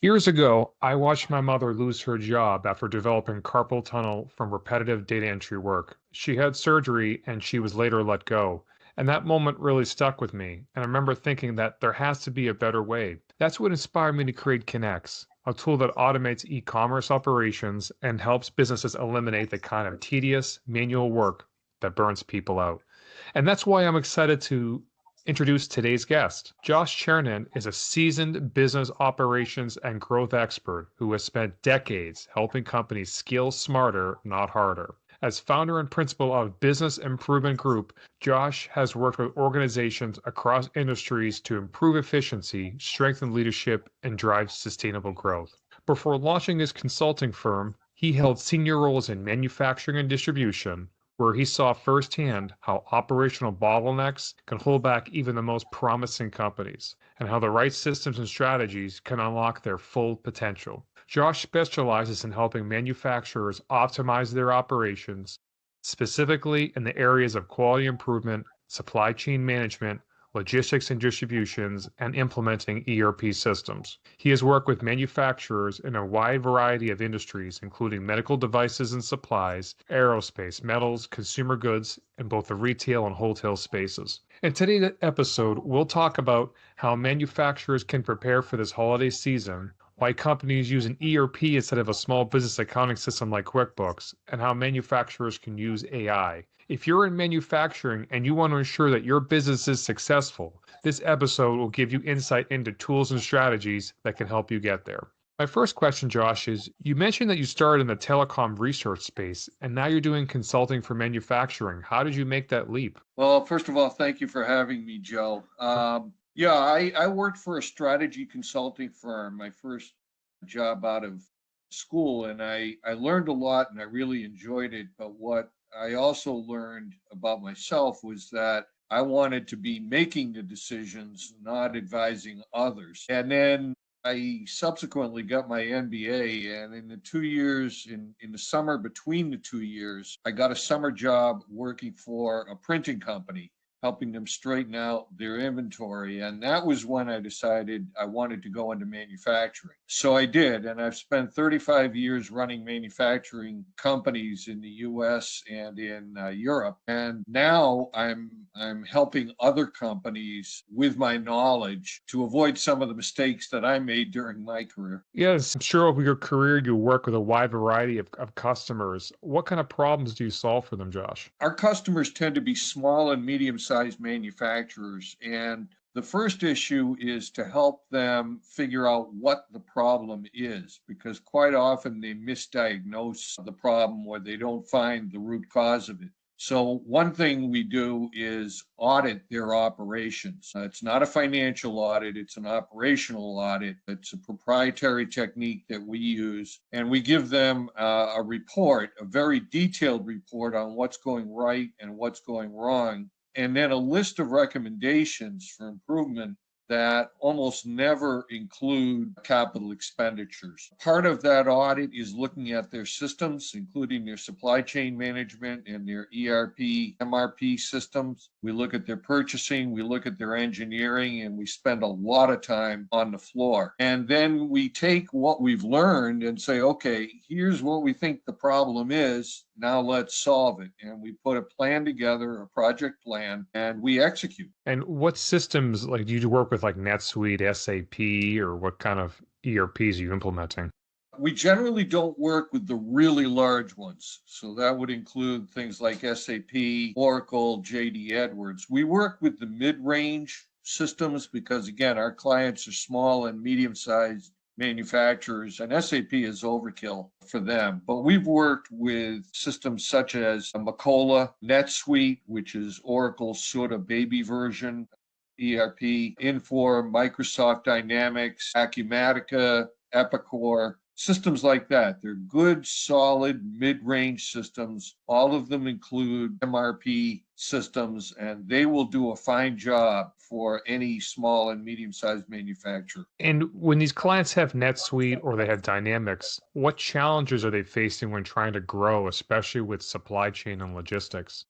Years ago, I watched my mother lose her job after developing carpal tunnel from repetitive data entry work. She had surgery and she was later let go. And that moment really stuck with me. And I remember thinking that there has to be a better way. That's what inspired me to create Connex, a tool that automates e commerce operations and helps businesses eliminate the kind of tedious manual work that burns people out. And that's why I'm excited to introduce today's guest. Josh Chernin is a seasoned business operations and growth expert who has spent decades helping companies scale smarter, not harder. As founder and principal of Business Improvement Group, Josh has worked with organizations across industries to improve efficiency, strengthen leadership, and drive sustainable growth. Before launching his consulting firm, he held senior roles in manufacturing and distribution, where he saw firsthand how operational bottlenecks can hold back even the most promising companies, and how the right systems and strategies can unlock their full potential. Josh specializes in helping manufacturers optimize their operations, specifically in the areas of quality improvement, supply chain management, logistics and distributions, and implementing ERP systems. He has worked with manufacturers in a wide variety of industries, including medical devices and supplies, aerospace, metals, consumer goods, in both the retail and wholesale spaces. In today's episode, we'll talk about how manufacturers can prepare for this holiday season, why companies use an ERP instead of a small business accounting system like QuickBooks, and how manufacturers can use AI. If you're in manufacturing and you want to ensure that your business is successful, this episode will give you insight into tools and strategies that can help you get there. My first question, Josh, is you mentioned that you started in the telecom research space and now you're doing consulting for manufacturing. How did you make that leap? Well, first of all, thank you for having me, Joe. I worked for a strategy consulting firm, my first job out of school, and I learned a lot and I really enjoyed it. But what I also learned about myself was that I wanted to be making the decisions, not advising others. And then I subsequently got my MBA, and in the 2 years, in the summer between the 2 years, I got a summer job working for a printing company, helping them straighten out their inventory. And that was when I decided I wanted to go into manufacturing. So I did, and I've spent 35 years running manufacturing companies in the US and in Europe. And now I'm helping other companies with my knowledge to avoid some of the mistakes that I made during my career. Yes, I'm sure over your career you work with a wide variety of customers. What kind of problems do you solve for them, Josh? Our customers tend to be small and medium-sized manufacturers, and the first issue is to help them figure out what the problem is, because quite often they misdiagnose the problem or they don't find the root cause of it. So one thing we do is audit their operations. It's not a financial audit, it's an operational audit. It's a proprietary technique that we use, and we give them a report, a very detailed report on what's going right and what's going wrong, and then a list of recommendations for improvement that almost never include capital expenditures. Part of that audit is looking at their systems, including their supply chain management and their ERP, MRP systems. We look at their purchasing, we look at their engineering, and we spend a lot of time on the floor. And then we take what we've learned and say, okay, here's what we think the problem is. Now let's solve it. And we put a plan together, a project plan, and we execute. And what systems, like, do you work with, like NetSuite, SAP, or what kind of ERPs are you implementing? We generally don't work with the really large ones. So that would include things like SAP, Oracle, JD Edwards. We work with the mid-range systems because, again, our clients are small and medium-sized manufacturers, and SAP is overkill for them. But we've worked with systems such as Macola, NetSuite, which is Oracle's sort of baby version, ERP, Infor, Microsoft Dynamics, Acumatica, Epicor, systems like that. They're good, solid, mid-range systems. All of them include MRP systems, and they will do a fine job for any small and medium-sized manufacturer. And when these clients have NetSuite or they have Dynamics, what challenges are they facing when trying to grow, especially with supply chain and logistics?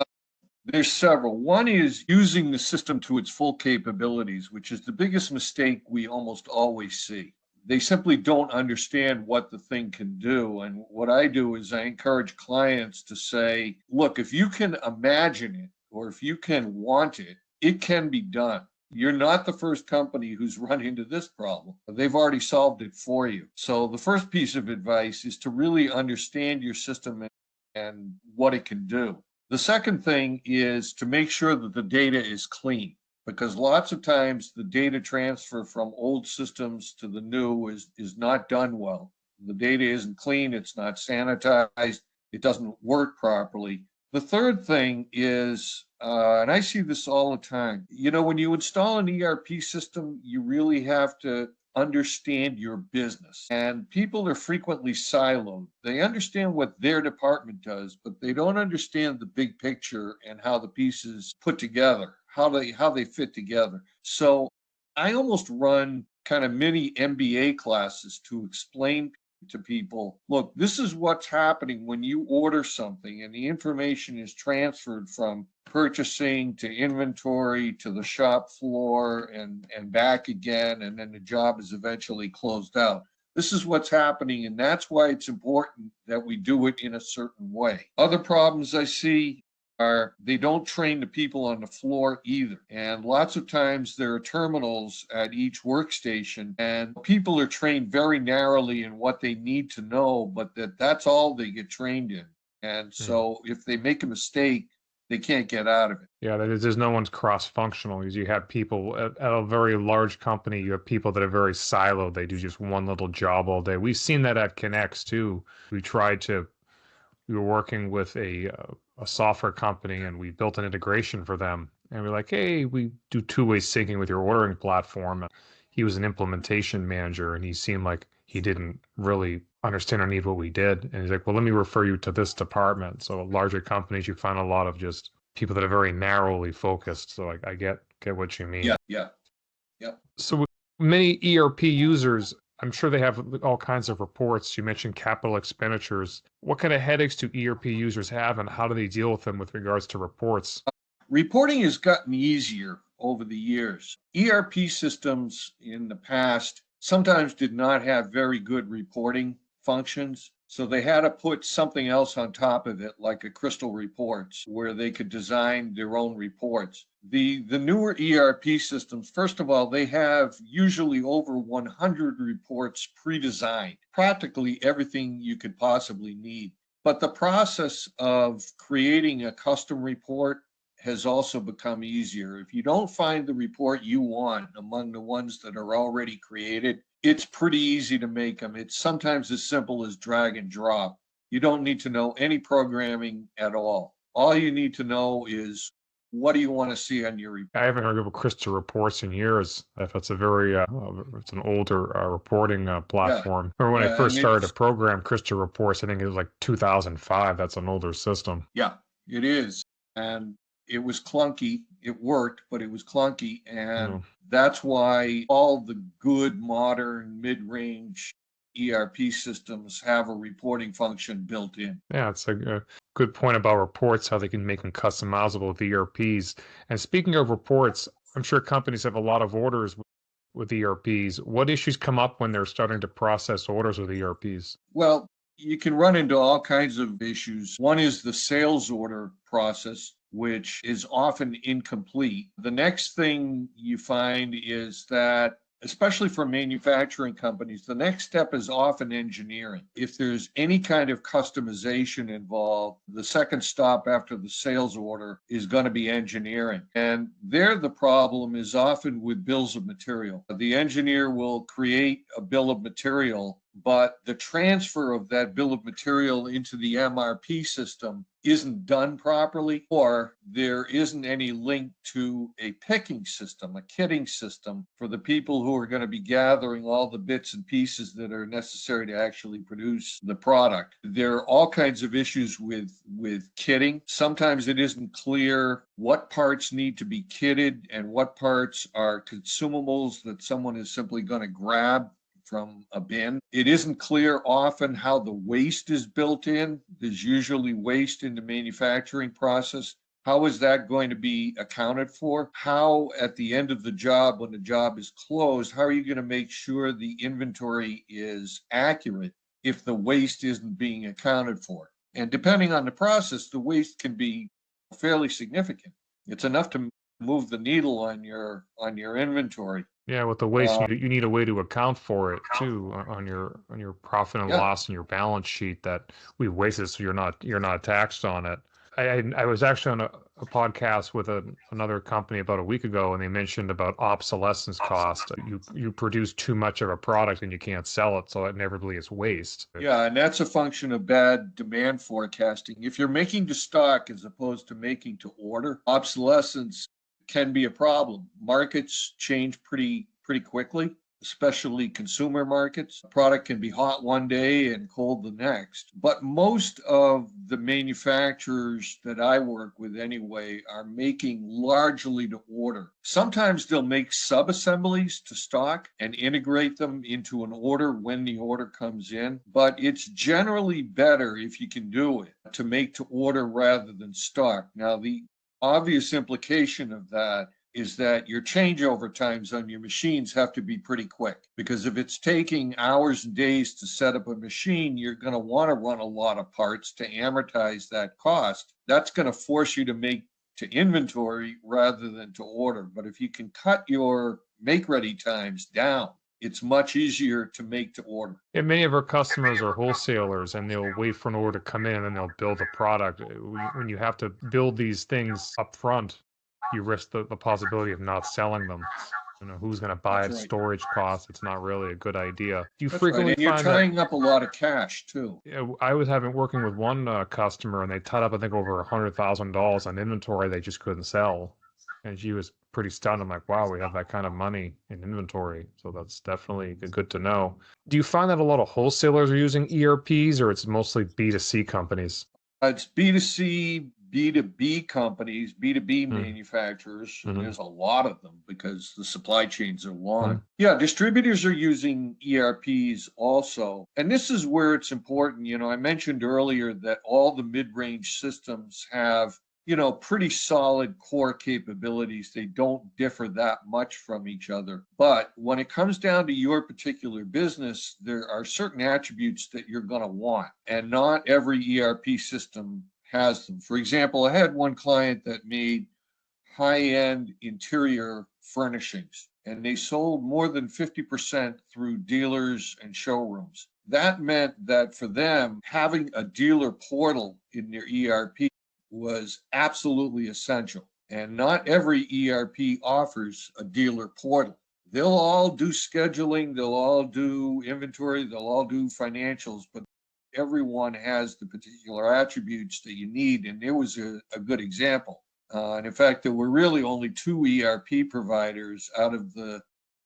There's several. One is using the system to its full capabilities, which is the biggest mistake we almost always see. they simply don't understand what the thing can do. And what I do is I encourage clients to say, look, if you can imagine it or if you can want it, it can be done. You're not the first company who's run into this problem. They've already solved it for you. So the first piece of advice is to really understand your system and what it can do. The second thing is to make sure that the data is clean, because lots of times the data transfer from old systems to the new is not done well. The data isn't clean, it's not sanitized, it doesn't work properly. The third thing is, and I see this all the time, when you install an ERP system, you really have to understand your business. And people are frequently siloed. They understand what their department does, but they don't understand the big picture and how the pieces put together, how they fit together. So I almost run kind of mini MBA classes to explain to people, look, this is what's happening when you order something and the information is transferred from purchasing to inventory to the shop floor and back again, and then the job is eventually closed out. This is what's happening, and that's why it's important that we do it in a certain way. Other problems I see are they don't train the people on the floor either. And lots of times there are terminals at each workstation and people are trained very narrowly in what they need to know, but that's all they get trained in. And so if they make a mistake, they can't get out of it. Yeah, there's no one's cross-functional. Because you have people at a very large company, you have people that are very siloed. They do just one little job all day. We've seen that at Connex too. We were working with a software company and we built an integration for them. And we're like, hey, we do two-way syncing with your ordering platform. And he was an implementation manager and he seemed like he didn't really understand or need what we did. And he's like, well, let me refer you to this department. So larger companies, you find a lot of just people that are very narrowly focused. So I get what you mean. Yeah. So many ERP users, I'm sure they have all kinds of reports. You mentioned capital expenditures. What kind of headaches do ERP users have and how do they deal with them with regards to reports? Reporting has gotten easier over the years. ERP systems in the past sometimes did not have very good reporting functions. So they had to put something else on top of it, like a Crystal Reports, where they could design their own reports. The newer ERP systems, first of all, they have usually over 100 reports pre-designed, practically everything you could possibly need. But the process of creating a custom report has also become easier. If you don't find the report you want among the ones that are already created, it's pretty easy to make them. It's sometimes as simple as drag and drop. You don't need to know any programming at all. All you need to know is what do you want to see on your report. I haven't heard of Crystal Reports in years. If it's a very, it's an older reporting platform. Or when I first started to program Crystal Reports, I think it was like 2005. That's an older system. Yeah, it is. And it was clunky. It worked, but it was clunky. And that's why all the good, modern, mid-range ERP systems have a reporting function built in. Yeah, it's a good point about reports, how they can make them customizable with ERPs. And speaking of reports, I'm sure companies have a lot of orders with ERPs. What issues come up when they're starting to process orders with ERPs? Well, you can run into all kinds of issues. One is the sales order process, which is often incomplete. The next thing you find is that, especially for manufacturing companies, the next step is often engineering. If there's any kind of customization involved, the second stop after the sales order is going to be engineering. And there the problem is often with bills of material. The engineer will create a bill of material, but the transfer of that bill of material into the MRP system isn't done properly, or there isn't any link to a picking system, a kitting system for the people who are going to be gathering all the bits and pieces that are necessary to actually produce the product. There are all kinds of issues with kitting. Sometimes it isn't clear what parts need to be kitted and what parts are consumables that someone is simply going to grab from a bin. It isn't clear often how the waste is built in. There's usually waste in the manufacturing process How is that going to be accounted for? How, at the end of the job, when the job is closed, how are you going to make sure the inventory is accurate if the waste isn't being accounted for? And depending on the process, the waste can be fairly significant. It's enough to move the needle on your inventory. Yeah, with the waste, you need a way to account for it too on your profit and Yeah. loss and your balance sheet that we wasted, so you're not taxed on it. I was actually on a podcast with another company about a week ago, and they mentioned about obsolescence cost. You produce too much of a product and you can't sell it, so inevitably it's waste. Yeah, and that's a function of bad demand forecasting. If you're making to stock as opposed to making to order, obsolescence can be a problem. Markets change pretty quickly, especially consumer markets. A product can be hot one day and cold the next. But most of the manufacturers that I work with anyway are making largely to order. Sometimes they'll make sub-assemblies to stock and integrate them into an order when the order comes in. But it's generally better, if you can do it, to make to order rather than stock. Now, the obvious implication of that is that your changeover times on your machines have to be pretty quick, because if it's taking hours and days to set up a machine, you're going to want to run a lot of parts to amortize that cost. That's going to force you to make to inventory rather than to order. But if you can cut your make ready times down, it's much easier to make to order. And many of our customers are wholesalers, and they'll wait for an order to come in and then they'll build a product. When you have to build these things up front, you risk the possibility of not selling them. You know, who's going to buy it? That's right. Storage costs. It's not really a good idea. Do you That's frequently right. And you're find tying up a lot of cash too. I was working with one customer, and they tied up, I think, over $100,000 on inventory they just couldn't sell. And she was pretty stunned. I'm like, wow, we have that kind of money in inventory. So that's definitely good to know. Do you find that a lot of wholesalers are using ERPs, or it's mostly B2C companies? It's B2C, B2B companies, B2B manufacturers. And there's a lot of them because the supply chains are long. Yeah, distributors are using ERPs also. And this is where it's important. You know, I mentioned earlier that all the mid-range systems have, you know, pretty solid core capabilities. They don't differ that much from each other. But when it comes down to your particular business, there are certain attributes that you're going to want, and not every ERP system has them. For example, I had one client that made high-end interior furnishings, and they sold more than 50% through dealers and showrooms. That meant that for them, having a dealer portal in their ERP was absolutely essential. And not every ERP offers a dealer portal. They'll all do scheduling, they'll all do inventory, they'll all do financials, but everyone has the particular attributes that you need. And there was a good example. And in fact, there were really only 2 ERP providers out of the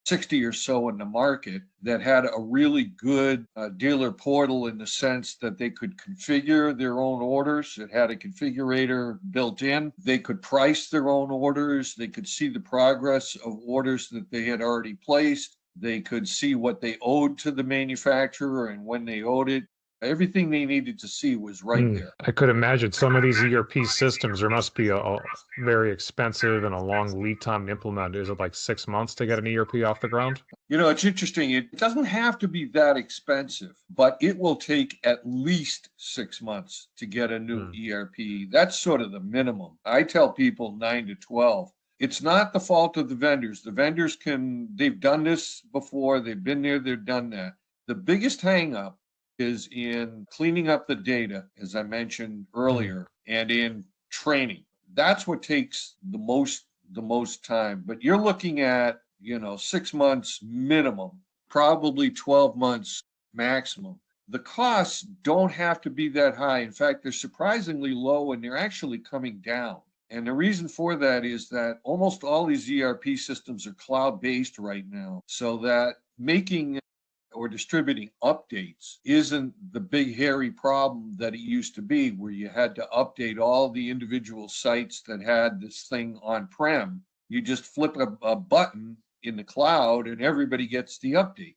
60 or so in the market that had a really good dealer portal, in the sense that they could configure their own orders. It had a configurator built in. They could price their own orders. They could see the progress of orders that they had already placed. They could see what they owed to the manufacturer and when they owed it. Everything they needed to see was right there. I could imagine some of these ERP systems, there must be a very expensive and a long lead time to implement. Is it like 6 months to get an ERP off the ground? You know, it's interesting. It doesn't have to be that expensive, but it will take at least 6 months to get a new ERP. That's sort of the minimum. I tell people 9 to 12. It's not the fault of the vendors. The vendors they've done this before. They've been there, they've done that. The biggest hang up is in cleaning up the data, as I mentioned earlier, and in training. That's what takes the most time. But you're looking at, 6 months minimum, probably 12 months maximum. The costs don't have to be that high. In fact, they're surprisingly low, and they're actually coming down. And the reason for that is that almost all these ERP systems are cloud-based right now, so that making or distributing updates isn't the big hairy problem that it used to be, where you had to update all the individual sites that had this thing on-prem. You just flip a button in the cloud and everybody gets the update.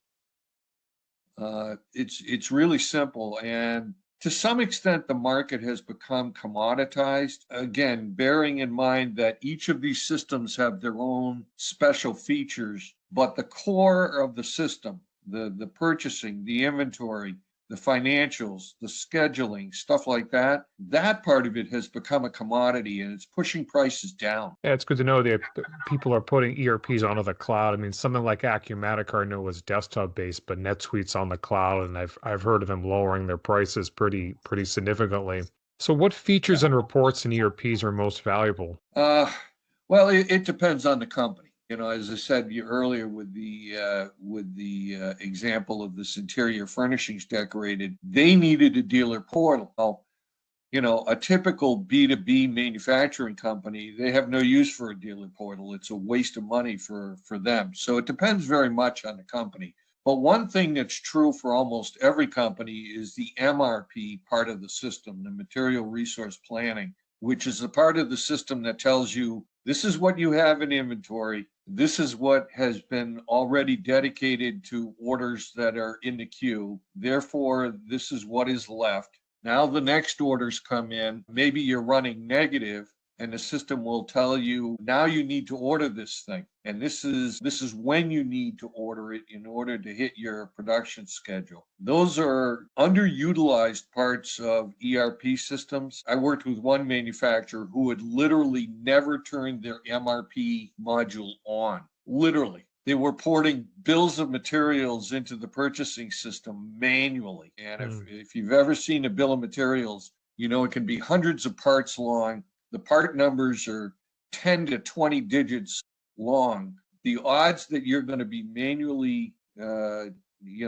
It's really simple. And To some extent, the market has become commoditized. Again, bearing in mind that each of these systems have their own special features, but the core of the system, the purchasing, the inventory, the financials, the scheduling, stuff like that, that part of it has become a commodity and it's pushing prices down. Yeah, it's good to know that people are putting ERPs onto the cloud. I mean, something like Acumatica I know is desktop based, but NetSuite's on the cloud, and I've heard of them lowering their prices pretty significantly. So, what features and reports in ERPs are most valuable? Well, it depends on the company. As I said earlier with the example of this interior furnishings decorated, they needed a dealer portal. A typical B2B manufacturing company, they have no use for a dealer portal. It's a waste of money for them. So it depends very much on the company. But one thing that's true for almost every company is the MRP part of the system, the material resource planning, which is the part of the system that tells you this is what you have in inventory. This is what has been already dedicated to orders that are in the queue. Therefore, this is what is left. Now the next orders come in. Maybe you're running negative, and the system will tell you, now you need to order this thing. And this is when you need to order it in order to hit your production schedule. Those are underutilized parts of ERP systems. I worked with one manufacturer who had literally never turned their MRP module on. Literally. They were porting bills of materials into the purchasing system manually. And if you've ever seen a bill of materials, it can be hundreds of parts long. The part numbers are 10 to 20 digits long. The odds that you're going to be manually,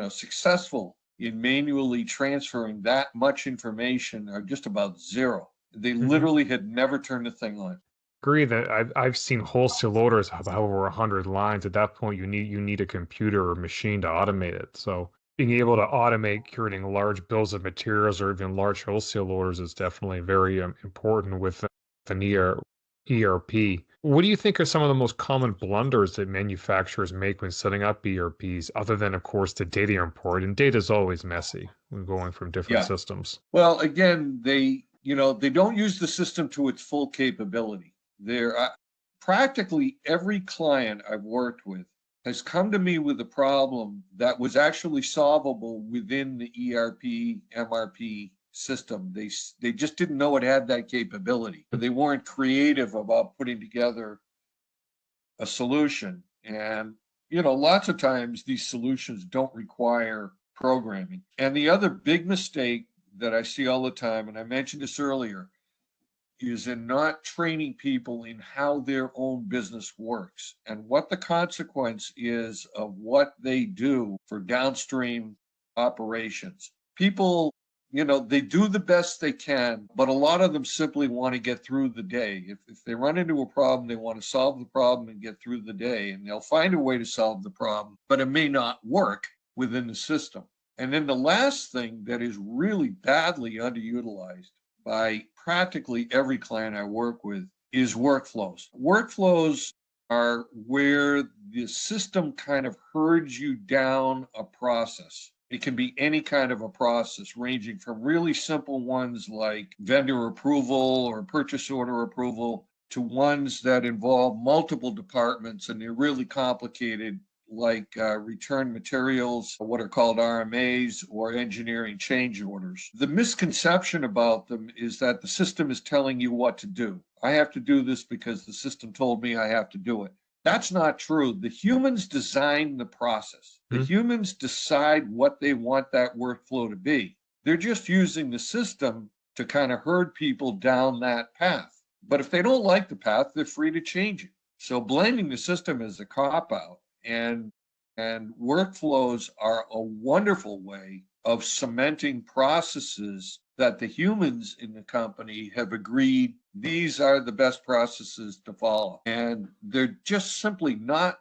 successful in manually transferring that much information are just about zero. They literally had never turned the thing on. Agree that I've seen wholesale orders have over 100 lines. At that point, you need a computer or machine to automate it. So being able to automate creating large bills of materials or even large wholesale orders is definitely very important with an ERP. What do you think are some of the most common blunders that manufacturers make when setting up ERPs, other than, of course, the data import? And data is always messy when going from different systems. Well, again, they don't use the system to its full capability. Practically every client I've worked with has come to me with a problem that was actually solvable within the ERP, MRP system. They just didn't know it had that capability. They weren't creative about putting together a solution. And, lots of times these solutions don't require programming. And the other big mistake that I see all the time, and I mentioned this earlier, is in not training people in how their own business works and what the consequence is of what they do for downstream operations. People, they do the best they can, but a lot of them simply want to get through the day. If they run into a problem, they want to solve the problem and get through the day, and they'll find a way to solve the problem, but it may not work within the system. And then the last thing that is really badly underutilized by practically every client I work with is workflows. Workflows are where the system kind of herds you down a process. It can be any kind of a process, ranging from really simple ones like vendor approval or purchase order approval to ones that involve multiple departments and they're really complicated, like return materials, what are called RMAs, or engineering change orders. The misconception about them is that the system is telling you what to do. I have to do this because the system told me I have to do it. That's not true. The humans design the process. The humans decide what they want that workflow to be. They're just using the system to kind of herd people down that path. But if they don't like the path, they're free to change it. So blaming the system is a cop-out. And workflows are a wonderful way of cementing processes that the humans in the company have agreed these are the best processes to follow. And they're just simply not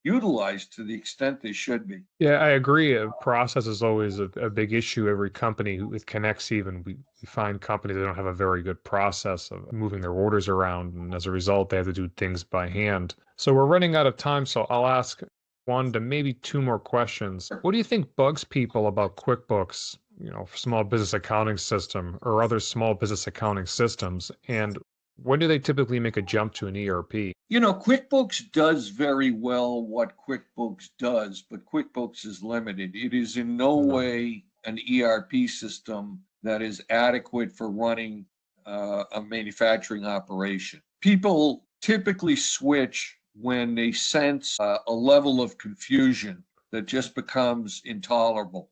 utilized to the extent they should be. Yeah, I agree. Process is always a big issue. Every company with Connex, even we find companies that don't have a very good process of moving their orders around. And as a result, they have to do things by hand. So we're running out of time. So I'll ask one to maybe two more questions. What do you think bugs people about QuickBooks small business accounting system or other small business accounting systems? And when do they typically make a jump to an ERP? QuickBooks does very well what QuickBooks does, but QuickBooks is limited. It is in no way an ERP system that is adequate for running a manufacturing operation. People typically switch when they sense a level of confusion that just becomes intolerable.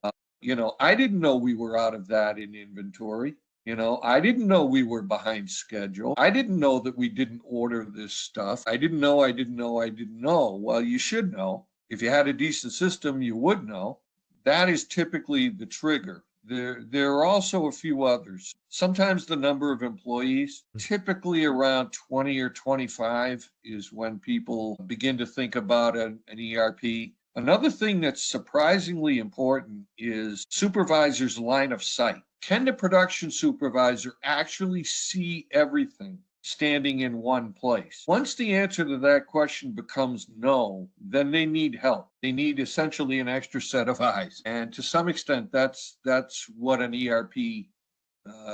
I didn't know we were out of that in inventory. I didn't know we were behind schedule. I didn't know that we didn't order this stuff. I didn't know. Well, you should know. If you had a decent system, you would know. That is typically the trigger. There are also a few others. Sometimes the number of employees, typically around 20 or 25, is when people begin to think about an ERP. Another thing that's surprisingly important is supervisor's line of sight. Can the production supervisor actually see everything standing in one place? Once the answer to that question becomes no, then they need help. They need essentially an extra set of eyes. And to some extent, that's what an ERP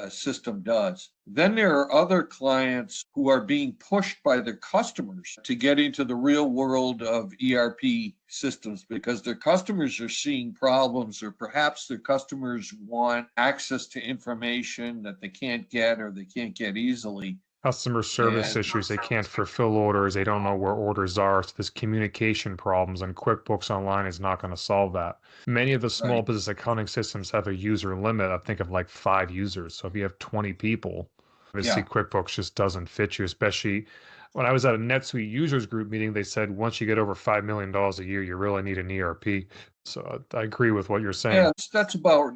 system does. Then there are other clients who are being pushed by their customers to get into the real world of ERP systems because their customers are seeing problems, or perhaps their customers want access to information that they can't get or they can't get easily. Customer service issues, they can't fulfill orders, they don't know where orders are, so there's communication problems, and QuickBooks Online is not going to solve that. Many of the small business accounting systems have a user limit, I think of like 5 users. So if you have 20 people, obviously QuickBooks just doesn't fit you, especially when I was at a NetSuite users group meeting, they said once you get over $5 million a year, you really need an ERP. So I agree with what you're saying. Yeah, that's about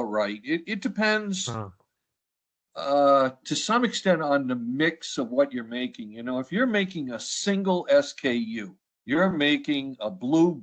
right. It depends. To some extent on the mix of what you're making. If you're making a single SKU, you're making a blue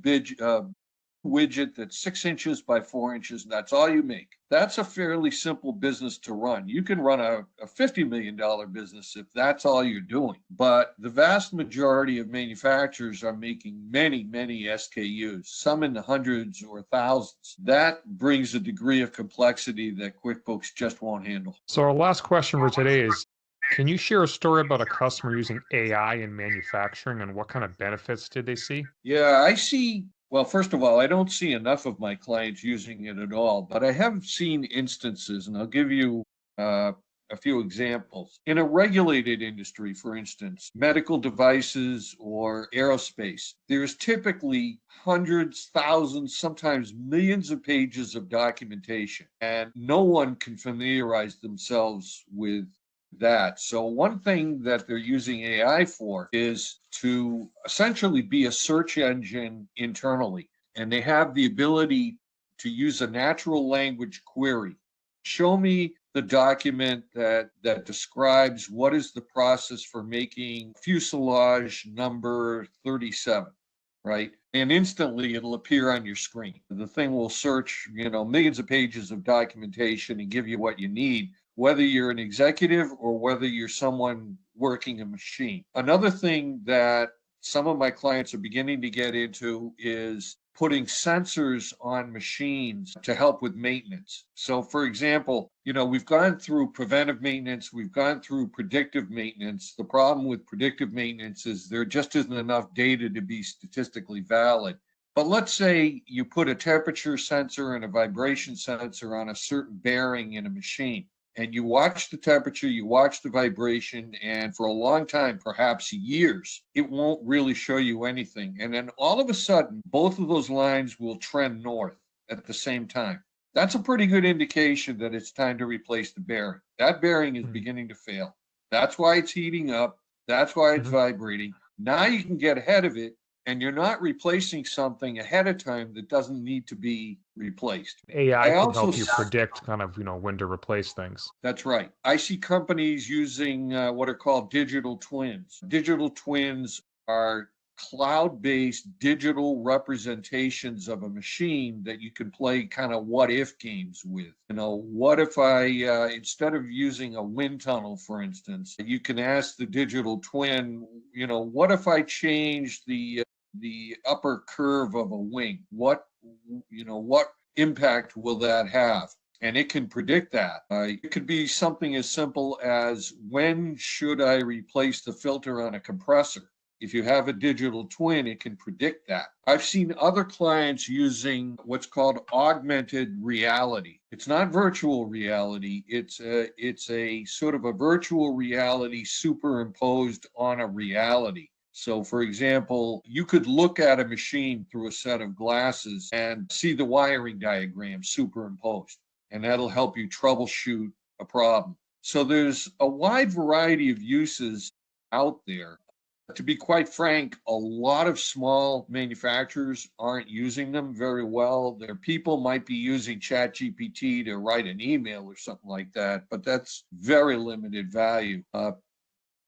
widget that's 6 inches by 4 inches, and that's all you make. That's a fairly simple business to run. You can run a $50 million business if that's all you're doing. But the vast majority of manufacturers are making many, many SKUs, some in the hundreds or thousands. That brings a degree of complexity that QuickBooks just won't handle. So our last question for today is, can you share a story about a customer using AI in manufacturing and what kind of benefits did they see? Yeah, I see. Well, first of all, I don't see enough of my clients using it at all, but I have seen instances, and I'll give you a few examples. In a regulated industry, for instance, medical devices or aerospace, there's typically hundreds, thousands, sometimes millions of pages of documentation, and no one can familiarize themselves with that. So one thing that they're using AI for is to essentially be a search engine internally. And they have the ability to use a natural language query. Show me the document that describes what is the process for making fuselage number 37, right? And instantly it'll appear on your screen. The thing will search, millions of pages of documentation and give you what you need, whether you're an executive or whether you're someone working a machine. Another thing that some of my clients are beginning to get into is putting sensors on machines to help with maintenance. So for example, we've gone through preventive maintenance, we've gone through predictive maintenance. The problem with predictive maintenance is there just isn't enough data to be statistically valid. But let's say you put a temperature sensor and a vibration sensor on a certain bearing in a machine. And you watch the temperature, you watch the vibration, and for a long time, perhaps years, it won't really show you anything. And then all of a sudden, both of those lines will trend north at the same time. That's a pretty good indication that it's time to replace the bearing. That bearing is beginning to fail. That's why it's heating up. That's why it's vibrating. Now you can get ahead of it, and you're not replacing something ahead of time that doesn't need to be replaced. AI can help you predict kind of, when to replace things. That's right. I see companies using what are called digital twins. Digital twins are cloud-based digital representations of a machine that you can play kind of what-if games with. What if I, instead of using a wind tunnel, for instance, you can ask the digital twin, what if I change the upper curve of a wing? What impact will that have? And it can predict that. It could be something as simple as, when should I replace the filter on a compressor? If you have a digital twin, it can predict that. I've seen other clients using what's called augmented reality. It's not virtual reality. It's a sort of a virtual reality superimposed on a reality. So, for example, you could look at a machine through a set of glasses and see the wiring diagram superimposed, and that'll help you troubleshoot a problem. So there's a wide variety of uses out there. To be quite frank, a lot of small manufacturers aren't using them very well. Their people might be using ChatGPT to write an email or something like that, but that's very limited value.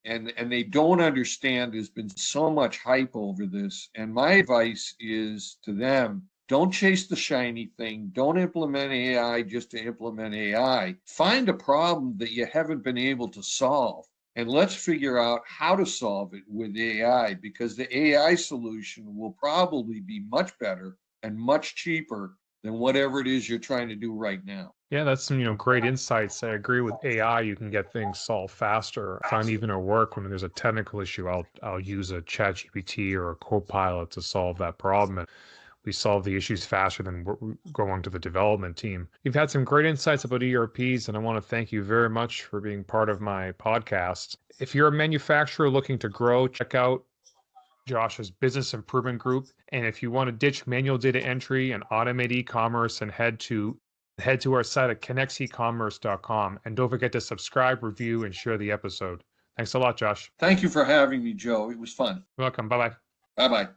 And they don't understand. There's been so much hype over this. And my advice is to them, don't chase the shiny thing. Don't implement AI just to implement AI. Find a problem that you haven't been able to solve, and let's figure out how to solve it with AI, because the AI solution will probably be much better and much cheaper than whatever it is you're trying to do right now. Yeah, that's some great insights. I agree with AI. You can get things solved faster. If I'm even at work, when there's a technical issue, I'll use a ChatGPT or a Copilot to solve that problem. And we solve the issues faster than going to the development team. You've had some great insights about ERPs, and I want to thank you very much for being part of my podcast. If you're a manufacturer looking to grow, check out Josh's Business Improvement Group. And if you want to ditch manual data entry and automate e-commerce, and head to our site at connexecommerce.com. And don't forget to subscribe, review, and share the episode. Thanks a lot, Josh. Thank you for having me, Joe. It was fun. Welcome. Bye-bye. Bye-bye.